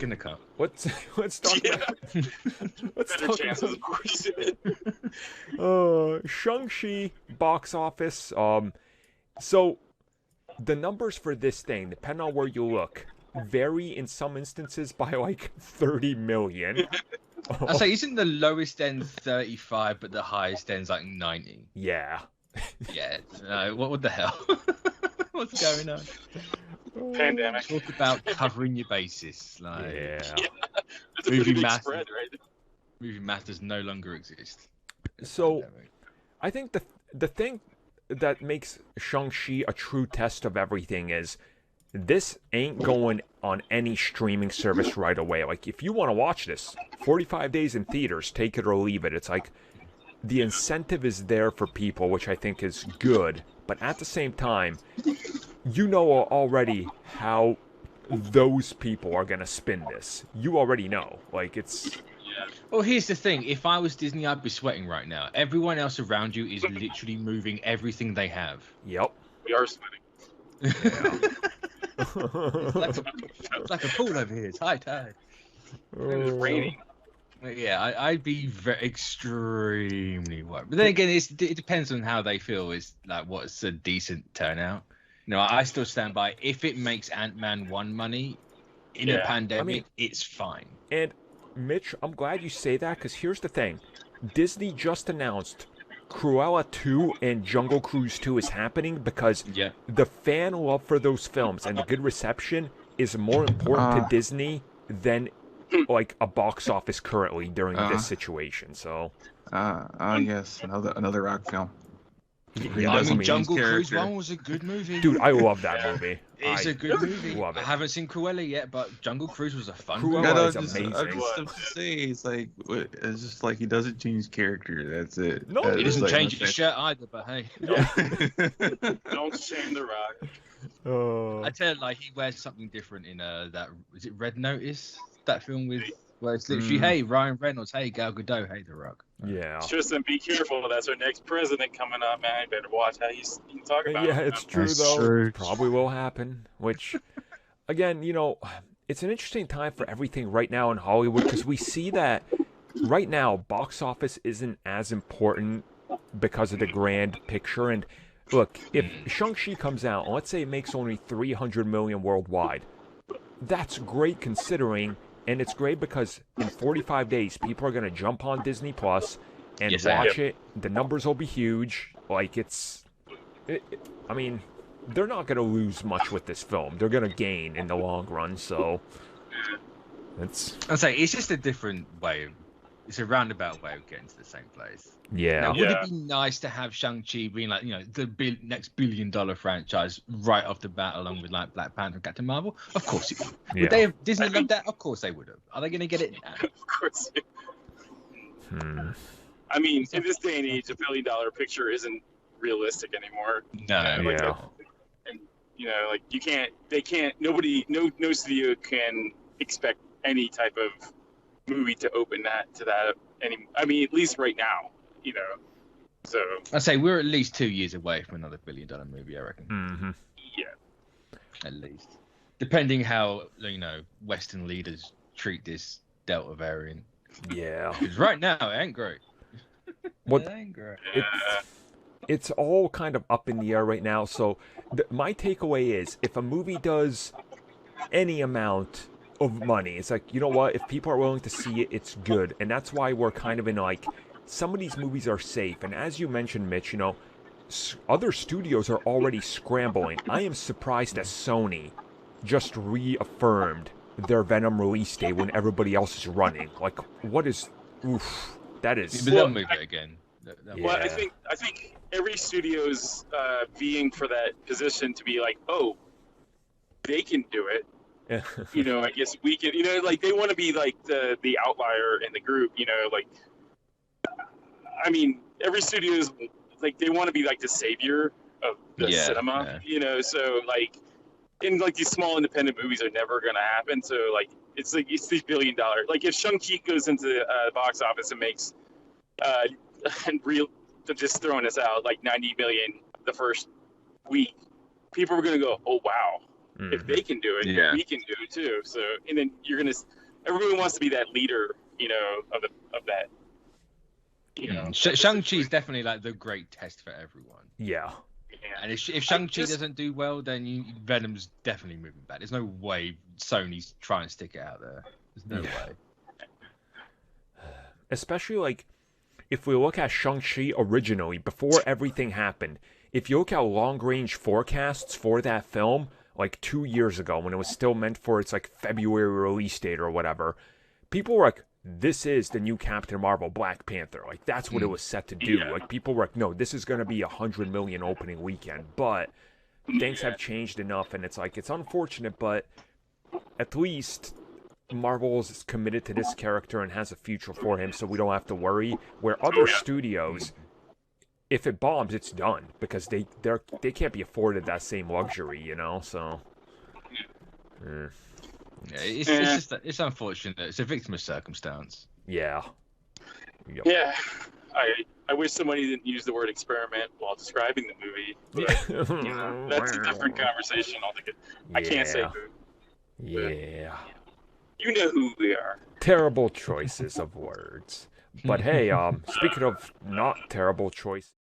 gonna come. let's talk about let's Better talk chances, of course. Shang-Chi box office. So the numbers for this thing, depending on where you look, vary in some instances by like 30 million. I say, isn't the lowest end 35, but the highest end's like 90? Yeah. Yeah. What the hell? What's going on? Pandemic. Talk about covering your bases. Like, Yeah. That's a Movie pretty big math. spread, right? movie math does no longer exist. So I think the thing that makes Shang-Chi a true test of everything is this ain't going on any streaming service right away. Like, if you want to watch this, 45 days in theaters, take it or leave it. It's like the incentive is there for people, which I think is good. But at the same time, you know already how those people are going to spin this. You already know. Like, it's... Well, here's the thing. If I was Disney, I'd be sweating right now. Everyone else around you is literally moving everything they have. Yep. We are sweating. It's like a pool over here. It's high tide. It's raining. Yeah, I'd be extremely worried. But then again, it depends on how they feel. Is like what's a decent turnout. No, I still stand by. If it makes Ant-Man 1 money in a pandemic, it's fine. And Mitch, I'm glad you say that, because here's the thing. Disney just announced Cruella 2 and Jungle Cruise 2 is happening because the fan love for those films and the good reception is more important to Disney than like a box office currently during this situation. So yes, another Rock film. Yeah, I mean, Jungle Cruise 1 was a good movie. Dude, I love that movie. It's a good movie. Love it. I haven't seen Cruella yet, but Jungle Cruise was a fun movie. Cruella is amazing. I just have to say, it's like it's just like he doesn't change character. That's it. No, he doesn't change his shirt either. But hey, Don't shame the Rock. I tell you, like he wears something different in that. Is it Red Notice? That film with where it's literally, hey Ryan Reynolds, hey Gal Gadot, hey The Rock. Yeah. Tristan, be careful. That's our next president coming up, man. You better watch how you talk about Yeah, him. it's true, though. Probably will happen. Which, again, you know, it's an interesting time for everything right now in Hollywood because we see that right now box office isn't as important because of the grand picture. And look, if Shang-Chi comes out, and let's say it makes only $300 million worldwide, that's great considering. And it's great because in 45 days, people are going to jump on Disney Plus and watch it. The numbers will be huge. Like, I mean, they're not going to lose much with this film. They're going to gain in the long run, so I'd say it's just a different way. It's a roundabout way of getting to the same place. Yeah. Now, would it be nice to have Shang-Chi being like, you know, the next billion-dollar franchise right off the bat, along with like Black Panther and Captain Marvel? Of course it would. Yeah. Would they have Disney loved that? Of course they would have. Are they going to get it now? Of course. I mean, in this day and age, $1 billion picture isn't realistic anymore. No. And you know, like no studio can expect any type of movie to open that to that any. I mean, at least right now, you know. So I'd say we're at least 2 years away from another $1 billion movie, I reckon. Mm-hmm. Yeah. At least, depending how, you know, Western leaders treat this Delta variant. Yeah. Because right now it ain't great. What? It ain't great. It's all kind of up in the air right now. So my takeaway is, if a movie does any amount of money, it's like, you know what? If people are willing to see it, it's good, and that's why we're kind of in like, some of these movies are safe. And as you mentioned, Mitch, you know, other studios are already scrambling. I am surprised that Sony just reaffirmed their Venom release date when everybody else is running. Like, what is? Oof, that is. But they'll move it again. Well, I think every studio's being for that position to be like, oh, they can do it. You know, I guess we can. You know, like they want to be like the outlier in the group. You know, like I mean, every studio is like they want to be like the savior of the cinema. Yeah. You know, so like in like these small independent movies are never gonna happen. So like it's these $1 billion. Like if Shang-Chi goes into the box office and makes and just throwing this out like 90 million the first week, people are gonna go, oh wow. If they can do it, we can do it too. So, and then everyone wants to be that leader, of that. Shang-Chi is definitely like the great test for everyone. Yeah. And if Shang-Chi doesn't do well, then Venom's definitely moving back. There's no way Sony's trying to stick it out there. There's no way. Especially, like, if we look at Shang-Chi originally, before everything happened, if you look at long-range forecasts for that film, like 2 years ago, when it was still meant for its, like, February release date or whatever, people were like, this is the new Captain Marvel, Black Panther. Like, that's what it was set to do. Yeah. Like, people were like, no, this is going to be 100 million opening weekend. But things have changed enough, and it's like, it's unfortunate, but at least Marvel is committed to this character and has a future for him, so we don't have to worry. Where other studios, if it bombs, it's done, because they can't be afforded that same luxury, so... Yeah, it's unfortunate. It's a victim of circumstance. Yeah. Yep. Yeah. I wish somebody didn't use the word experiment while describing the movie. But, that's a different conversation altogether. Yeah. I can't say who. Yeah. You know who we are. Terrible choices of words. But hey, speaking of not terrible choice.